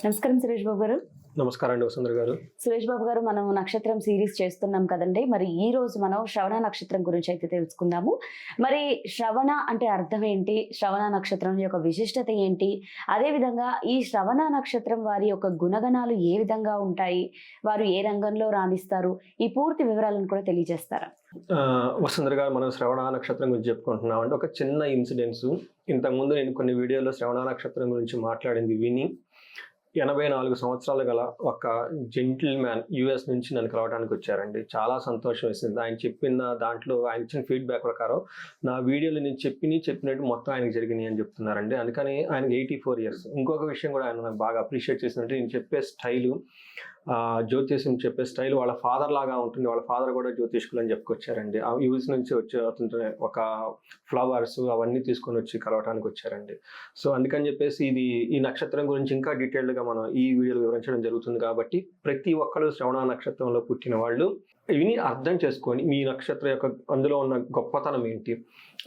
నమస్కారం సురేష్ బాబు గారు. నమస్కారం అండి వసుంధర గారు. సురేష్ బాబు గారు, మనం నక్షత్రం సిరీస్ చేస్తున్నాం కదండి. మరి ఈ రోజు మనం శ్రవణ నక్షత్రం గురించి అయితే తెలుసుకుందాము. మరి శ్రవణ అంటే అర్థం ఏంటి? శ్రవణ నక్షత్రం యొక్క విశిష్టత ఏంటి? అదే విధంగా ఈ శ్రవణ నక్షత్రం వారి యొక్క గుణగణాలు ఏ విధంగా ఉంటాయి? వారు ఏ రంగంలో రాణిస్తారు? ఈ పూర్తి వివరాలను కూడా తెలియజేస్తారా? వసుంధర గారు, మనం శ్రవణ నక్షత్రం గురించి చెప్పుకుంటున్నాం అంటే ఒక చిన్న ఇన్సిడెంట్స్. ఇంతకుముందు నేను కొన్ని వీడియోలో శ్రవణ నక్షత్రం గురించి మాట్లాడింది విని 84 సంవత్సరాలు గల ఒక జెంటిల్ మ్యాన్ యుఎస్ నుంచి నన్ను కలవడానికి వచ్చారండి. చాలా సంతోషం వేసింది. ఆయన చెప్పిన దాంట్లో ఆయన ఇచ్చిన ఫీడ్బ్యాక్ ప్రకారం నా వీడియోలు నేను చెప్పినట్టు మొత్తం ఆయనకు జరిగినాయి అని చెప్తున్నారండి. అందుకని ఆయనకి 84 years. ఇంకొక విషయం కూడా ఆయన నాకు బాగా అప్రిషియేట్ చేసిందంటే, నేను చెప్పే స్టైలు, జ్యోతిష్యం చెప్పే స్టైల్ వాళ్ళ ఫాదర్ లాగా ఉంటుంది. వాళ్ళ ఫాదర్ కూడా జ్యోతిష్కులు అని చెప్పుకొచ్చారండి. యూఎస్ నుంచి వచ్చే ఒక ఫ్లవర్స్ అవన్నీ తీసుకొని వచ్చి కలవటానికి వచ్చారండి. సో అందుకని చెప్పేసి ఈ నక్షత్రం గురించి ఇంకా డీటెయిల్డ్గా మనం ఈ వీడియోలో వివరించడం జరుగుతుంది. కాబట్టి ప్రతి ఒక్కరు శ్రవణ నక్షత్రంలో పుట్టిన వాళ్ళు ఇవిని అర్థం చేసుకొని మీ నక్షత్రం యొక్క అందులో ఉన్న గొప్పతనం ఏంటి,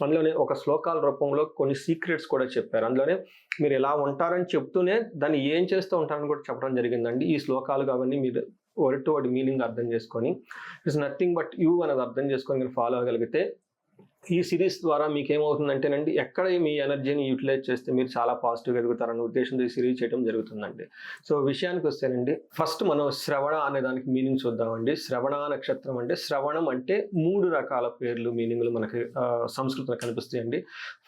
అందులోనే ఒక శ్లోకాల రూపంలో కొన్ని సీక్రెట్స్ కూడా చెప్పారు. అందులోనే మీరు ఎలా ఉంటారని చెప్తూనే దాన్ని ఏం చేస్తూ ఉంటారని కూడా చెప్పడం జరిగిందండి. ఈ శ్లోకాలు అవన్నీ మీరు వర్డ్ టు వర్డ్ మీనింగ్ అర్థం చేసుకొని, ఇట్స్ నథింగ్ బట్ యూ అనేది అర్థం చేసుకొని మీరు ఫాలో అవ్వగలిగితే ఈ సిరీస్ ద్వారా మీకు ఏమవుతుందంటేనండి, ఎక్కడ మీ ఎనర్జీని యూటిలైజ్ చేస్తే మీరు చాలా పాజిటివ్గా ఎదుగుతారన్న ఉద్దేశంతో ఈ సిరీస్ చేయడం జరుగుతుందండి. సో విషయానికి వస్తేనండి, ఫస్ట్ మనం శ్రవణ అనే దానికి మీనింగ్ చూద్దామండి. శ్రవణ నక్షత్రం అంటే, శ్రవణం అంటే 3 రకాల పేర్లు మీనింగ్లు మనకి సంస్కృతంలో కనిపిస్తాయండి.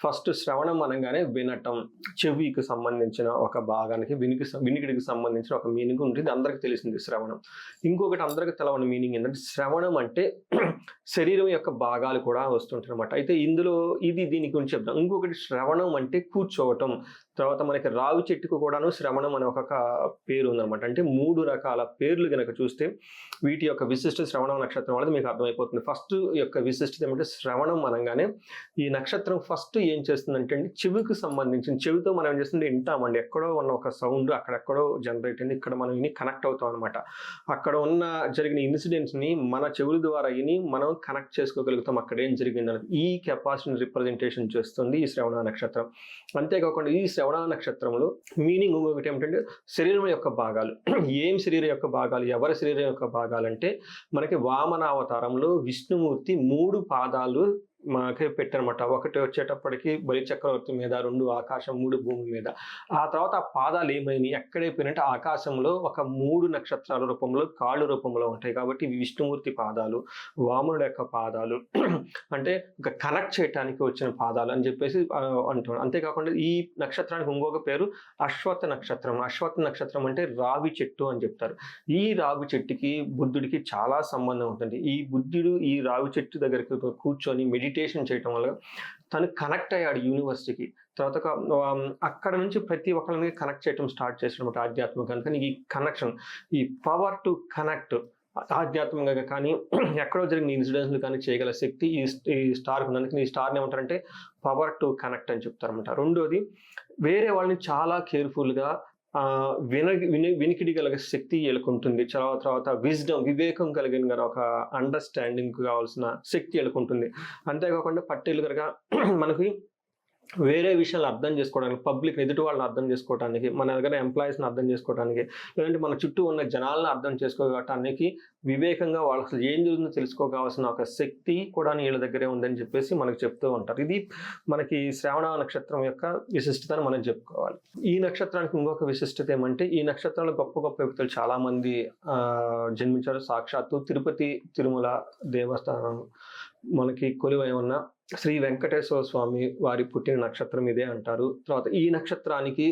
ఫస్ట్ శ్రవణం అనగానే వినటం, చెవికి సంబంధించిన ఒక భాగానికి వినికిడికి సంబంధించిన ఒక మీనింగ్ ఉంటుంది. అందరికీ తెలిసింది శ్రవణం. ఇంకొకటి అందరికీ తెలవని మీనింగ్ ఏంటంటే, శ్రవణం అంటే శరీరం యొక్క భాగాలు కూడా వస్తుంటాయి. అయితే ఇందులో దీని గురించి చెప్తాం. ఇంకొకటి శ్రవణం అంటే కూర్చోవటం. తర్వాత మనకి రావి చెట్టుకు కూడాను శ్రవణం అనే ఒక పేరు ఉందన్నమాట. అంటే 3 రకాల పేర్లు కనుక చూస్తే వీటి యొక్క విశిష్ట శ్రవణ నక్షత్రం అనేది మీకు అర్థమైపోతుంది. ఫస్ట్ యొక్క విశిష్టత ఏమంటే, శ్రవణం అనగానే ఈ నక్షత్రం ఫస్ట్ ఏం చేస్తుందంటే అండి, చెవికి సంబంధించిన, చెవితో మనం ఏం చేస్తుంటే వింటామండి. ఎక్కడో ఉన్న ఒక సౌండ్ అక్కడెక్కడో జనరేట్ అయింది, ఇక్కడ మనం విని కనెక్ట్ అవుతాం అనమాట. అక్కడ ఉన్న జరిగిన ఇన్సిడెంట్స్ని మన చెవుల ద్వారా విని మనం కనెక్ట్ చేసుకోగలుగుతాం, అక్కడ ఏం జరిగింది. ఈ కెపాసిటీని రిప్రజెంటేషన్ చేస్తుంది ఈ శ్రవణ నక్షత్రం. అంతేకాకుండా ఈ శ్రవణ నక్షత్రంలో మీనింగ్ ఇంకొకటి ఏమిటంటే, శరీరం యొక్క భాగాలు. ఏం శరీరం యొక్క భాగాలు, ఎవరి శరీరం యొక్క భాగాలు అంటే, మనకి వామన అవతారంలో విష్ణుమూర్తి 3 పాదాలు మనకి పెట్టనమాట. ఒకటి వచ్చేటప్పటికి బలి చక్రవర్తి మీద, 2 ఆకాశం, 3 భూమి మీద. ఆ తర్వాత ఆ పాదాలు ఏమైనాయి, ఎక్కడైపోయినట్టు ఆకాశంలో ఒక 3 నక్షత్రాల రూపంలో, కాళ్ళు రూపంలో ఉంటాయి. కాబట్టి విష్ణుమూర్తి పాదాలు, వామనుడు యొక్క పాదాలు అంటే ఒక కనెక్ట్ చేయడానికి వచ్చిన పాదాలు అని చెప్పేసి అంటున్నాడు. అంతేకాకుండా ఈ నక్షత్రానికి ఇంకొక పేరు అశ్వత్థ నక్షత్రం. అశ్వత్థ నక్షత్రం అంటే రావి చెట్టు అని చెప్తారు. ఈ రావి చెట్టుకి బుద్ధుడికి చాలా సంబంధం ఉంటుంది. ఈ బుద్ధుడు ఈ రావి చెట్టు దగ్గరికి కూర్చొని మెడిటేషన్ చేయటం వల్ల తను కనెక్ట్ అయ్యాడు యూనివర్సిటీకి. తర్వాత అక్కడ నుంచి ప్రతి ఒక్కరిని కనెక్ట్ చేయడం స్టార్ట్ చేసినమాట ఆధ్యాత్మికంగా. అందుకని ఈ కనెక్షన్, ఈ పవర్ టు కనెక్ట్ ఆధ్యాత్మికంగా కానీ ఎక్కడో జరిగిన ఇన్సిడెంట్స్ని కానీ చేయగల శక్తి ఈ స్టార్కి ఉంది. అందుకని ఈ స్టార్ని ఏమంటారంటే పవర్ టు కనెక్ట్ అని చెప్తారనమాట. రెండోది, వేరే వాళ్ళని చాలా కేర్ఫుల్గా వినికిడి కలిగే శక్తి ఎలుకుంటుంది. తర్వాత వివేకం కలిగిన ఒక అండర్స్టాండింగ్ కావాల్సిన శక్తి ఎలుకుంటుంది. అంతేకాకుండా పర్టికులర్గా మనకి వేరే విషయాలు అర్థం చేసుకోవడానికి, పబ్లిక్ ఎదుటి వాళ్ళని అర్థం చేసుకోవడానికి, మన దగ్గర ఎంప్లాయీస్ని అర్థం చేసుకోవడానికి, లేదంటే మన చుట్టూ ఉన్న జనాలను అర్థం చేసుకోవడానికి, వివేకంగా వాళ్ళు అసలు ఏం జరుగుతుందో తెలుసుకోవాల్సిన ఒక శక్తి కూడా వీళ్ళ దగ్గరే ఉందని చెప్పేసి మనకు చెప్తూ ఉంటారు. ఇది మనకి శ్రవణ నక్షత్రం యొక్క విశిష్టతను మనం చెప్పుకోవాలి. ఈ నక్షత్రానికి ఇంకొక విశిష్టత ఏమంటే, ఈ నక్షత్రంలో గొప్ప గొప్ప వ్యక్తులు చాలామంది జన్మించారు. సాక్షాత్తు తిరుపతి తిరుమల దేవస్థానం మనకి కొలువై ఉన్న శ్రీ వెంకటేశ్వర స్వామి వారి పుట్టిన నక్షత్రం ఇదే అంటారు. తర్వాత ఈ నక్షత్రానికి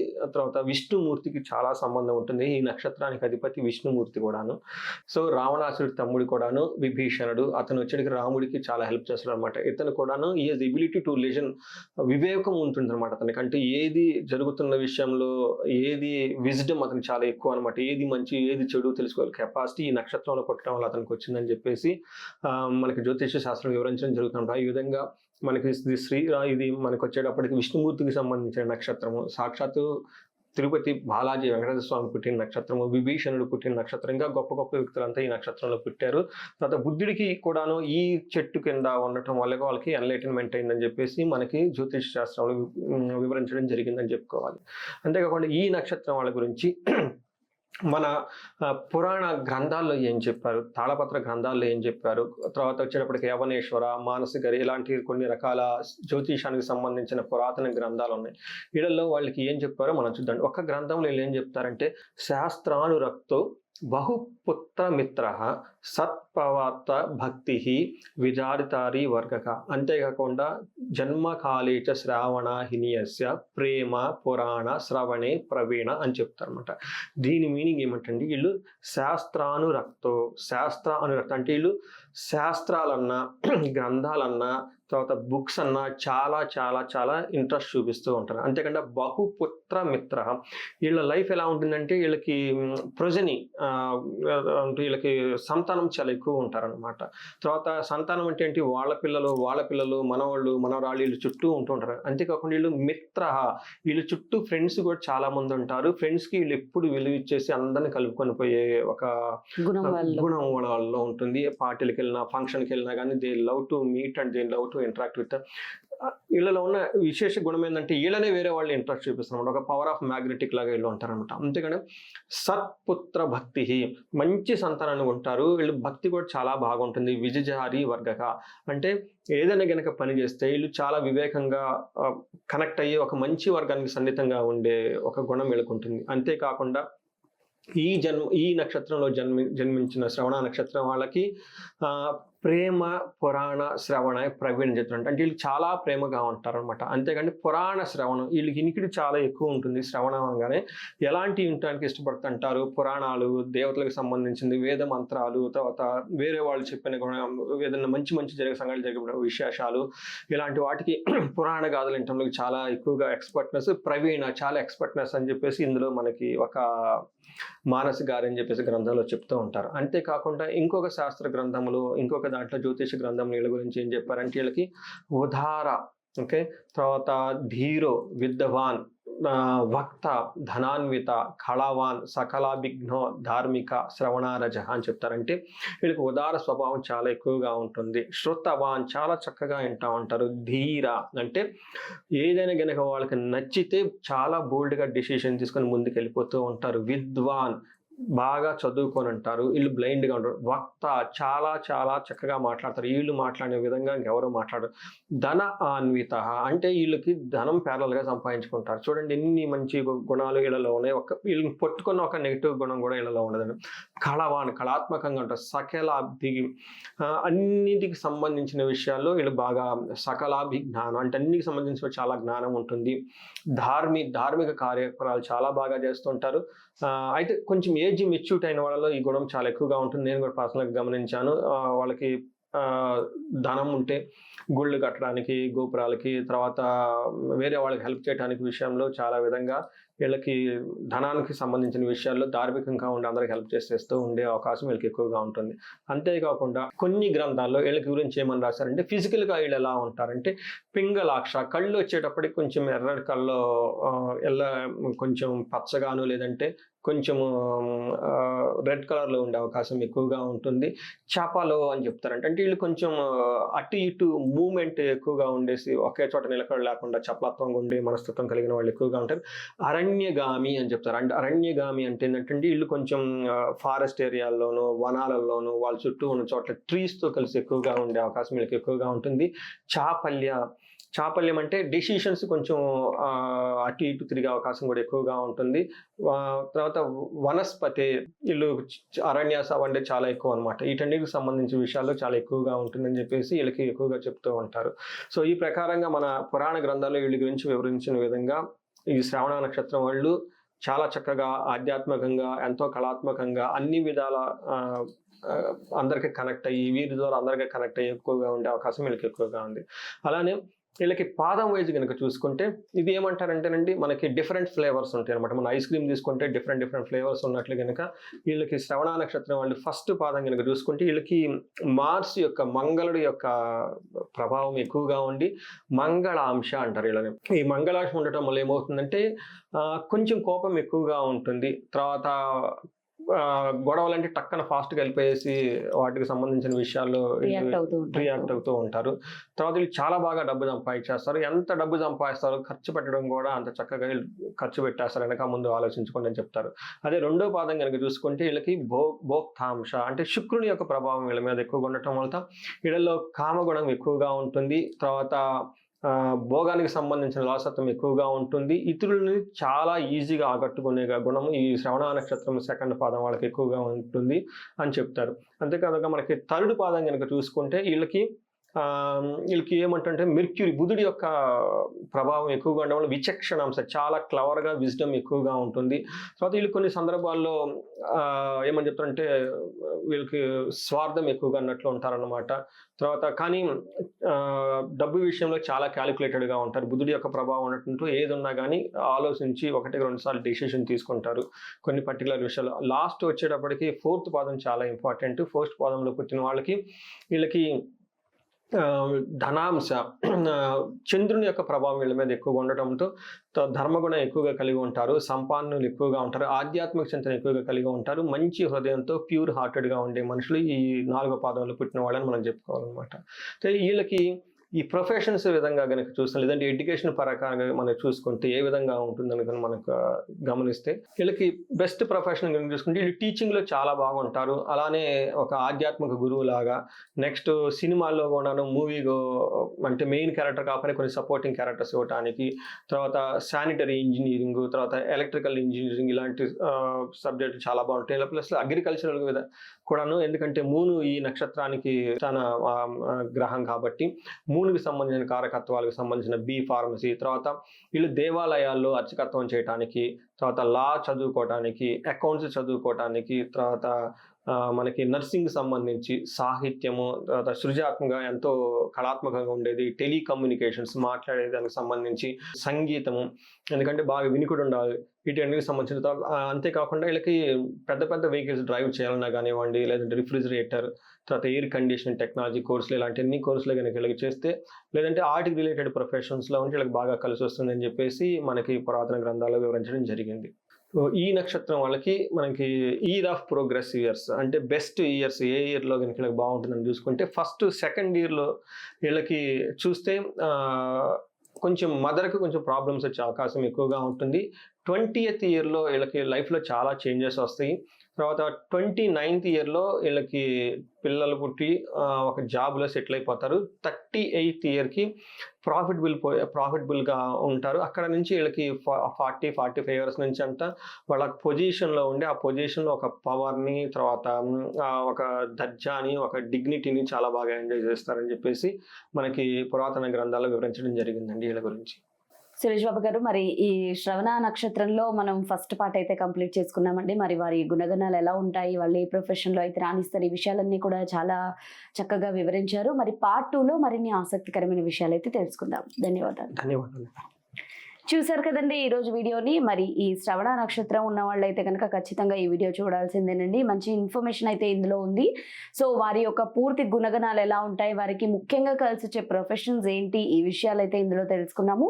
విష్ణుమూర్తికి చాలా సంబంధం ఉంటుంది. ఈ నక్షత్రానికి అధిపతి విష్ణుమూర్తి కూడాను. సో రావణాసుడి తమ్ముడు కూడాను విభీషణుడు, అతను వచ్చేటికి రాముడికి చాలా హెల్ప్ చేస్తాడు అనమాట. ఇతను కూడాను ఈ ఎబిలిటీ టు లిజన్, వివేకం ఉంటుంది అనమాట అతనికి. అంటే ఏది జరుగుతున్న విషయంలో ఏది విజ్డమ్ అతనికి చాలా ఎక్కువ అనమాట. ఏది మంచి ఏది చెడు తెలుసుకోవాలి కెపాసిటీ ఈ నక్షత్రంలో పుట్టడం వల్ల అతనికి వచ్చిందని చెప్పేసి మనకి జ్యోతిష శాస్త్రం వివరించడం జరుగుతుంటారు. ఈ విధంగా మనకి ఇది మనకు వచ్చేటప్పటికి విష్ణుమూర్తికి సంబంధించిన నక్షత్రము. సాక్షాత్తు తిరుపతి బాలాజీ వెంకటేశ్వర స్వామి పుట్టిన నక్షత్రము, విభీషణుడు పుట్టిన నక్షత్రం, ఇంకా గొప్ప గొప్ప వ్యక్తులంతా ఈ నక్షత్రంలో పుట్టారు. తర్వాత బుద్ధుడికి కూడాను ఈ చెట్టు కింద ఉండటం వల్ల వాళ్ళకి ఎన్లైటన్మెంట్ అయిందని చెప్పేసి మనకి జ్యోతిష్ శాస్త్రంలో వివరించడం జరిగిందని చెప్పుకోవాలి. అంతేకాకుండా ఈ నక్షత్రం వాళ్ళ గురించి మన పురాణ గ్రంథాల్లో ఏం చెప్పారు, తాళపత్ర గ్రంథాల్లో ఏం చెప్పారు, తర్వాత వచ్చేటప్పటికి యవనేశ్వర, మానసికరి ఇలాంటి కొన్ని రకాల జ్యోతిషానికి సంబంధించిన పురాతన గ్రంథాలు ఉన్నాయి. వీళ్ళల్లో వాళ్ళకి ఏం చెప్పారో మనం చూద్దాం. ఒక గ్రంథంలో వీళ్ళు ఏం చెప్తారంటే, శాస్త్రానురక్తో బహుపుత్ర మిత్ర సత్పవార్త భక్తి విజారితారి వర్గక. అంతేకాకుండా జన్మకాలే చ శ్రావణాహినియస్య ప్రేమ పురాణ శ్రవణే ప్రవీణ అని చెప్తారనమాట. దీని మీనింగ్ ఏమంటండి, వీళ్ళు శాస్త్రానురక్త అంటే వీళ్ళు శాస్త్రాలన్నా గ్రంథాలన్నా తర్వాత బుక్స్ అన్నా చాలా చాలా చాలా ఇంట్రెస్ట్ చూపిస్తూ ఉంటారు. అంతేకాకుండా బహుపుత్ర మిత్ర, వీళ్ళ లైఫ్ ఎలా ఉంటుందంటే వీళ్ళకి ప్రొజని వీళ్ళకి సంతానం చాలా ఎక్కువ ఉంటారనమాట. తర్వాత సంతానం అంటే ఏంటి, వాళ్ళ పిల్లలు మనవాళ్ళు మనవరాళ్ళు వీళ్ళు చుట్టూ ఉంటూ ఉంటారు. అంతేకాకుండా వీళ్ళు మిత్ర, వీళ్ళు చుట్టూ ఫ్రెండ్స్ కూడా చాలా మంది ఉంటారు. ఫ్రెండ్స్కి వీళ్ళు ఎప్పుడు విలువ ఇచ్చేసి అందరిని కలుపుకొని పోయే ఒక గుణం వాళ్ళలో ఉంటుంది. పార్టీలకి వెళ్ళినా ఫంక్షన్కి వెళ్ళినా కానీ they love to meet and they love to interact with. వీళ్ళలో ఉన్న విశేష గుణం ఏంటంటే వీళ్ళనే వేరే వాళ్ళు ఇంట్రెస్ట్ చూపిస్తున్నమాట. ఒక పవర్ ఆఫ్ మ్యాగ్నెటిక్ లాగా వీళ్ళు ఉంటారనమాట. అంతేకాని సత్పుత్ర భక్తి, మంచి సంతానాన్ని ఉంటారు. వీళ్ళు భక్తి కూడా చాలా బాగుంటుంది. విజజారి వర్గక అంటే ఏదైనా గనక పని చేస్తే వీళ్ళు చాలా వివేకంగా కనెక్ట్ అయ్యి ఒక మంచి వర్గానికి సన్నిహితంగా ఉండే ఒక గుణం వీళ్ళకు ఉంటుంది. అంతేకాకుండా ఈ నక్షత్రంలో జన్మించిన శ్రవణ నక్షత్రం వాళ్ళకి ప్రేమ పురాణ శ్రవణ ప్రవీణ చెప్తున్నారు. అంటే వీళ్ళు చాలా ప్రేమగా ఉంటారు అనమాట. అంతేకాని పురాణ శ్రవణం వీళ్ళకి ఇనికిడి చాలా ఎక్కువ ఉంటుంది. శ్రవణం అనగానే ఎలాంటి వినటానికి ఇష్టపడుతుంటారు, పురాణాలు, దేవతలకు సంబంధించింది, వేద మంత్రాలు, తర్వాత వేరే వాళ్ళు చెప్పిన ఏదైనా మంచి జరిగే సంఘటనలు జరిగే విశేషాలు, ఇలాంటి వాటికి పురాణ గాథలు వినటంలో చాలా ఎక్కువగా ఎక్స్పర్ట్నెస్, ప్రవీణ చాలా ఎక్స్పర్ట్నెస్ అని చెప్పేసి ఇందులో మనకి ఒక మానసి గారు అని చెప్పేసి గ్రంథంలో చెప్తూ ఉంటారు. అంతేకాకుండా ఇంకొక శాస్త్ర గ్రంథములు, ఇంకొక దాంట్లో జ్యోతిష గ్రంథం వీళ్ళ గురించి ఏం చెప్పారంటే వీళ్ళకి ఉదార, ఓకే, తర్వాత ధీరో, విద్వాన్, వక్త, ధనాన్విత, కళావాన్, సకలాభిఘ్నో, ధార్మిక, శ్రవణారజ అని చెప్తారంటే వీళ్ళకి ఉదార స్వభావం చాలా ఎక్కువగా ఉంటుంది. శ్రుతవాన్ చాలా చక్కగా వింటా ఉంటారు. ధీర అంటే ఏదైనా గనక వాళ్ళకి నచ్చితే చాలా బోల్డ్గా డిసిషన్ తీసుకొని ముందుకు వెళ్ళిపోతూ ఉంటారు. విద్వాన్ బాగా చదువుకొని ఉంటారు. వీళ్ళు బ్లైండ్గా ఉంటారు. వక్త చాలా చాలా చక్కగా మాట్లాడతారు. వీళ్ళు మాట్లాడే విధంగా ఇంకెవరో మాట్లాడరు. ధన అన్విత అంటే వీళ్ళకి ధనం ప్యారల్గా సంపాదించుకుంటారు. చూడండి ఎన్ని మంచి గుణాలు వీళ్ళలో ఉన్నాయి. వీళ్ళని పట్టుకున్న ఒక నెగిటివ్ గుణం కూడా వీళ్ళలో ఉండదండి. కళావాన్ కళాత్మకంగా ఉంటారు. సకలాబ్ది అన్నిటికి సంబంధించిన విషయాల్లో వీళ్ళు బాగా సకలాభిజ్ఞానం అంటే అన్నిటికి సంబంధించిన చాలా జ్ఞానం ఉంటుంది. ధార్మిక కార్యక్రమాలు చాలా బాగా చేస్తుంటారు. అయితే కొంచెం ఏజ్ మెచ్యూర్డ్ అయిన వాళ్ళలో ఈ గుణం చాలా ఎక్కువగా ఉంటుంది. నేను కూడా పర్సనల్గా గమనించాను. వాళ్ళకి ధనం ఉంటే గుళ్ళు కట్టడానికి, గోపురాలకి, తర్వాత వేరే వాళ్ళకి హెల్ప్ చేయడానికి విషయంలో చాలా విధంగా వీళ్ళకి ధనానికి సంబంధించిన విషయాల్లో ధార్మికంగా ఉండి అందరికి హెల్ప్ చేస్తూ ఉండే అవకాశం వీళ్ళకి ఎక్కువగా ఉంటుంది. అంతేకాకుండా కొన్ని గ్రంథాల్లో వీళ్ళకి గురించి ఏమని రాశారంటే ఫిజికల్గా వీళ్ళు ఎలా ఉంటారంటే పింగళాక్ష, కళ్ళు వచ్చేటప్పటికి కొంచెం ఎర్రటి కళ్ళు, కొంచెం పచ్చగాను లేదంటే కొంచెము రెడ్ కలర్లో ఉండే అవకాశం ఎక్కువగా ఉంటుంది. చపలో అని చెప్తారంటే అంటే వీళ్ళు కొంచెం అటు ఇటు మూమెంట్ ఎక్కువగా ఉండేసి ఒకే చోట నిలకడ లేకుండా చపలత్వంగా ఉండే మనస్తత్వం కలిగిన వాళ్ళు ఎక్కువగా ఉంటారు. అరణ్యగామి అని చెప్తారు. అంటే అరణ్యగామి అంటే ఏంటంటే వీళ్ళు కొంచెం ఫారెస్ట్ ఏరియాల్లోనూ వనాలలోనూ వాళ్ళ చుట్టూ ఉన్న చోట్ల ట్రీస్తో కలిసి ఎక్కువగా ఉండే అవకాశం వీళ్ళకి ఎక్కువగా ఉంటుంది. చాపల్యం అంటే డెసిషన్స్ కొంచెం అటు ఇటు తిరిగే అవకాశం కూడా ఎక్కువగా ఉంటుంది. తర్వాత వనస్పతి, వీళ్ళు అరణ్యాస అంటే చాలా ఎక్కువ అనమాట. వీటన్నిటికి సంబంధించిన విషయాల్లో చాలా ఎక్కువగా ఉంటుందని చెప్పేసి వీళ్ళకి ఎక్కువగా చెప్తూ ఉంటారు. సో ఈ ప్రకారంగా మన పురాణ గ్రంథాల్లో వీళ్ళ గురించి వివరించిన విధంగా ఈ శ్రవణ నక్షత్రం వాళ్ళు చాలా చక్కగా ఆధ్యాత్మికంగా, ఎంతో కళాత్మకంగా అన్ని విధాల అందరికీ కనెక్ట్ అయ్యి, వీరి ద్వారా అందరికీ కనెక్ట్ అయ్యి ఎక్కువగా ఉండే అవకాశం వీళ్ళకి ఎక్కువగా ఉంది. అలానే వీళ్ళకి పాదం వైజ్ కనుక చూసుకుంటే ఇది ఏమంటారంటేనండి, మనకి డిఫరెంట్ ఫ్లేవర్స్ ఉంటాయి అనమాట. మన ఐస్ క్రీమ్ తీసుకుంటే డిఫరెంట్ ఫ్లేవర్స్ ఉన్నట్లు కనుక వీళ్ళకి శ్రవణ నక్షత్రం వాళ్ళు ఫస్ట్ పాదం కనుక చూసుకుంటే వీళ్ళకి మార్స్ యొక్క, మంగళుడి యొక్క ప్రభావం ఎక్కువగా ఉండి మంగళాంశ అంటారు వీళ్ళని. ఈ మంగళాంశం ఉండటం వల్ల ఏమవుతుందంటే కొంచెం కోపం ఎక్కువగా ఉంటుంది. తర్వాత గొడవలంటే టక్కన ఫాస్ట్గా వెళ్ళిపోయేసి వాటికి సంబంధించిన విషయాల్లో రియాక్ట్ అవుతూ ఉంటారు. తర్వాత వీళ్ళు చాలా బాగా డబ్బు సంపాదించేస్తారు. ఎంత డబ్బు సంపాదిస్తారో ఖర్చు పెట్టడం కూడా అంత చక్కగా ఖర్చు పెట్టేస్తారు, వెనక ముందు ఆలోచించుకోండి అని చెప్తారు. అదే రెండో పాదం కనుక చూసుకుంటే వీళ్ళకి భోక్తాంశ అంటే శుక్రుని యొక్క ప్రభావం వీళ్ళ మీద ఎక్కువగా ఉండటం వల్ల వీళ్ళలో కామగుణం ఎక్కువగా ఉంటుంది. తర్వాత భోగానికి సంబంధించిన లాసత్వం ఎక్కువగా ఉంటుంది. ఇతరులని చాలా ఈజీగా ఆకట్టుకునే గుణము ఈ శ్రవణ నక్షత్రం సెకండ్ పాదం వాళ్ళకి ఎక్కువగా ఉంటుంది అని చెప్తారు. అంతేకాక మనకి థర్డ్ పాదం కనుక చూసుకుంటే వీళ్ళకి ఏమంటే మెర్క్యూరీ, బుధుడి యొక్క ప్రభావం ఎక్కువగా ఉండడం వల్ల విచక్షణాంశ, చాలా క్లవర్గా, విజ్డమ్ ఎక్కువగా ఉంటుంది. తర్వాత వీళ్ళు కొన్ని సందర్భాల్లో ఏమని చెప్తారంటే వీళ్ళకి స్వార్థం ఎక్కువగా అన్నట్లు ఉంటారన్నమాట. తర్వాత కానీ డబ్బు విషయంలో చాలా క్యాలిక్యులేటెడ్గా ఉంటారు. బుధుడి యొక్క ప్రభావం ఉన్నట్టు ఏది ఉన్నా కానీ ఆలోచించి 1-2 సార్లు డెసిషన్ తీసుకుంటారు కొన్ని పర్టికులర్ విషయాలు. లాస్ట్ వచ్చేటప్పటికి ఫోర్త్ పాదం చాలా ఇంపార్టెంట్. ఫోర్త్ పాదంలో పుట్టిన వాళ్ళకి వీళ్ళకి ధనాంశ, చంద్రుని యొక్క ప్రభావం వీళ్ళ మీద ఎక్కువగా ఉండటంతో ధర్మగుణం ఎక్కువగా కలిగి ఉంటారు. సంపాదనలు ఎక్కువగా ఉంటారు. ఆధ్యాత్మిక చింతన ఎక్కువగా కలిగి ఉంటారు. మంచి హృదయంతో ప్యూర్ హార్టెడ్గా ఉండే మనుషులు ఈ 4వ పాదంలో పుట్టిన వాళ్ళని మనం చెప్పుకోవాలన్నమాట. వీళ్ళకి ఈ ప్రొఫెషన్స్ విధంగా కనుక చూస్తాం, లేదంటే ఎడ్యుకేషన్ పరంగా మనం చూసుకుంటే ఏ విధంగా ఉంటుందని కనుక మనకు గమనిస్తే వీళ్ళకి బెస్ట్ ప్రొఫెషన్ కనుక చూసుకుంటే వీళ్ళు టీచింగ్లో చాలా బాగుంటారు. అలానే ఒక ఆధ్యాత్మిక గురువు లాగా, నెక్స్ట్ సినిమాల్లో కూడాను మూవీలో అంటే మెయిన్ క్యారెక్టర్ కాకపోతే కొన్ని సపోర్టింగ్ క్యారెక్టర్స్ ఇవ్వడానికి, తర్వాత శానిటరీ ఇంజనీరింగ్, తర్వాత ఎలక్ట్రికల్ ఇంజనీరింగ్ ఇలాంటి సబ్జెక్టులు చాలా బాగుంటాయి. ప్లస్ అగ్రికల్చరల్ కూడాను, ఎందుకంటే మూను ఈ నక్షత్రానికి తన గ్రహం కాబట్టి మూనుకి సంబంధించిన కారకత్వాలకు సంబంధించిన బి ఫార్మసీ, తర్వాత వీళ్ళు దేవాలయాల్లో అర్చకత్వం చేయడానికి, తర్వాత లా చదువుకోవటానికి, అకౌంట్స్ చదువుకోవటానికి, తర్వాత మనకి నర్సింగ్ సంబంధించి సాహిత్యము, తర్వాత సృజనాత్మకంగా ఎంతో కళాత్మకంగా ఉండేది, టెలికమ్యూనికేషన్స్ మాట్లాడే దానికి సంబంధించి, సంగీతము, ఎందుకంటే బాగా వినికుడు ఉండాలి, వీటన్నిటికి సంబంధించిన. అంతేకాకుండా వీళ్ళకి పెద్ద పెద్ద వెహికల్స్ డ్రైవ్ చేయాలన్నా కానివ్వండి, లేదంటే రిఫ్రిజిరేటర్, తర్వాత ఎయిర్ కండిషనింగ్ టెక్నాలజీ కోర్సులు, ఇలాంటి అన్ని కోర్సులు కనుక వీళ్ళకి చేస్తే, లేదంటే ఆర్ట్కి రిలేటెడ్ ప్రొఫెషన్స్లో ఉంటే వీళ్ళకి బాగా కలిసి వస్తుందని చెప్పేసి మనకి పురాతన గ్రంథాల్లో వివరించడం జరిగింది. ఈ నక్షత్రం వాళ్ళకి మనకి ఇయర్ ఆఫ్ ప్రోగ్రెస్ ఇయర్స్ అంటే బెస్ట్ ఇయర్స్ ఏ ఇయర్లో కనుక వీళ్ళకి బాగుంటుందని చూసుకుంటే, ఫస్ట్ సెకండ్ ఇయర్లో వీళ్ళకి చూస్తే కొంచెం మదర్కి కొంచెం ప్రాబ్లమ్స్ వచ్చే అవకాశం ఎక్కువగా ఉంటుంది. 20th ఇయర్లో వీళ్ళకి లైఫ్లో చాలా చేంజెస్ వస్తాయి. తర్వాత 29th ఇయర్లో వీళ్ళకి పిల్లలు పుట్టి ఒక జాబ్లో సెటిల్ అయిపోతారు. 38th ఇయర్కి ప్రాఫిటబుల్గా ఉంటారు. అక్కడ నుంచి వీళ్ళకి 45 ఇయర్స్ నుంచి అంతా వాళ్ళ పొజిషన్లో ఉండి ఆ పొజిషన్లో ఒక పవర్ని, తర్వాత ఒక దర్జాని, ఒక డిగ్నిటీని చాలా బాగా ఎంజాయ్ చేస్తారని చెప్పేసి మనకి పురాతన గ్రంథాల్లో వివరించడం జరిగిందండి వీళ్ళ గురించి. సురేష్ బాబు గారు, మరి ఈ శ్రవణ నక్షత్రంలో మనం ఫస్ట్ పార్ట్ అయితే కంప్లీట్ చేసుకున్నామండి. మరి వారి గుణగణాలు ఎలా ఉంటాయి, వాళ్ళు ఏ ప్రొఫెషన్లో అయితే రాణిస్తారు, ఈ విషయాలన్నీ కూడా చాలా చక్కగా వివరించారు. మరి పార్ట్ 2లో మరిన్ని ఆసక్తికరమైన విషయాలు అయితే తెలుసుకుందాం. ధన్యవాదాలు. చూసారు కదండి ఈరోజు వీడియోని. మరి ఈ శ్రవణ నక్షత్రం ఉన్న వాళ్ళైతే కనుక ఖచ్చితంగా ఈ వీడియో చూడాల్సిందేనండి. మంచి ఇన్ఫర్మేషన్ అయితే ఇందులో ఉంది. సో వారి యొక్క పూర్తి గుణగణాలు ఎలా ఉంటాయి, వారికి ముఖ్యంగా కలిసి వచ్చే ప్రొఫెషన్స్ ఏంటి, ఈ విషయాలు అయితే ఇందులో తెలుసుకున్నాము.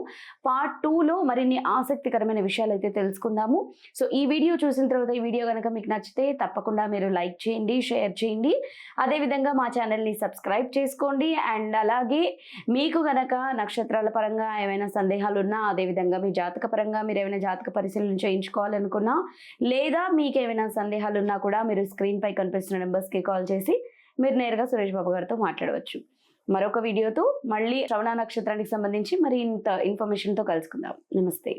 పార్ట్ 2లో మరిన్ని ఆసక్తికరమైన విషయాలు అయితే తెలుసుకుందాము. సో ఈ వీడియో చూసిన తర్వాత ఈ వీడియో కనుక మీకు నచ్చితే తప్పకుండా మీరు లైక్ చేయండి, షేర్ చేయండి. అదేవిధంగా మా ఛానల్ని సబ్స్క్రైబ్ చేసుకోండి. అండ్ అలాగే మీకు కనుక నక్షత్రాల పరంగా ఏమైనా సందేహాలు ఉన్నా, అదేవిధంగా మీ జాతక పరంగా మీరు ఏమైనా జాతక పరిశీలన చేయించుకోవాలనుకున్నా, లేదా మీకు ఏమైనా సందేహాలు ఉన్నా కూడా మీరు స్క్రీన్ పై కనిపిస్తున్న నెంబర్స్కి కాల్ చేసి మీరు నేరుగా సురేష్ బాబు గారితో మాట్లాడవచ్చు. మరొక వీడియోతో మళ్ళీ శ్రవణ నక్షత్రానికి సంబంధించి మరి ఇంత ఇన్ఫర్మేషన్తో కలుసుకుందాం. నమస్తే.